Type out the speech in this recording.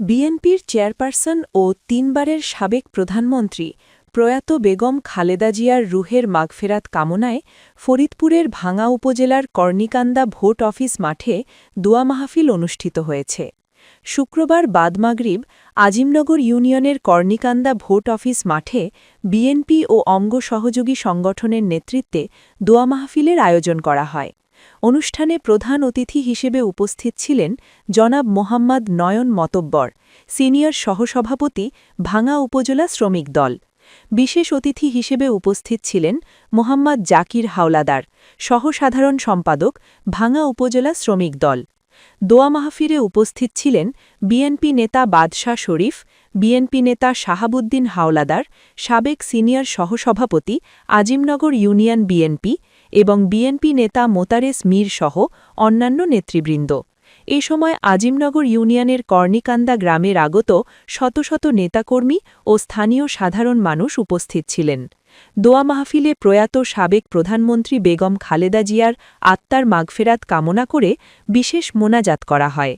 বিএনপির চেয়ারপারসন ও তিনবারের সাবেক প্রধানমন্ত্রী প্রয়াত বেগম খালেদা জিয়ার রুহের মাগফেরাত কামনায় ফরিদপুরের ভাঙ্গা উপজেলার কর্ণিকান্দা ভোট অফিস মাঠে দোয়া মাহফিল অনুষ্ঠিত হয়েছে। শুক্রবার বাদ মাগরিব আজিমনগর ইউনিয়নের কর্ণিকান্দা ভোট অফিস মাঠে বিএনপি ও অঙ্গ সহযোগী সংগঠনের নেতৃত্বে দোয়া মাহফিলের আয়োজন করা হয়। অনুষ্ঠানে প্রধান অতিথি হিসেবে উপস্থিত ছিলেন জনাব মোহাম্মদ নয়ন মতব্বর, সিনিয়র সহসভাপতি, ভাঙ্গা উপজেলা শ্রমিক দল। বিশেষ অতিথি হিসেবে উপস্থিত ছিলেন মোহাম্মদ জাকির হাওলাদার, সহসাধারণ সম্পাদক, ভাঙ্গা উপজেলা শ্রমিক দল। দোয়া মাহফিলে উপস্থিত ছিলেন বিএনপি নেতা বাদশাহ শরীফ, বিএনপি নেতা শাহাবুদ্দিন হাওলাদার, সাবেক সিনিয়র সহসভাপতি, আজিমনগর ইউনিয়ন বিএনপি এবং বিএনপি নেতা মোতারেস মীর সহ অন্যান্য নেতৃবৃন্দ। এ সময় আজিমনগর ইউনিয়নের কর্ণিকান্দা গ্রামের আগত শত শত নেতাকর্মী ও স্থানীয় সাধারণ মানুষ উপস্থিত ছিলেন। দোয়া মাহফিলে প্রয়াত সাবেক প্রধানমন্ত্রী বেগম খালেদা জিয়ার আত্মার মাগফেরাত কামনা করে বিশেষ মোনাজাত করা হয়।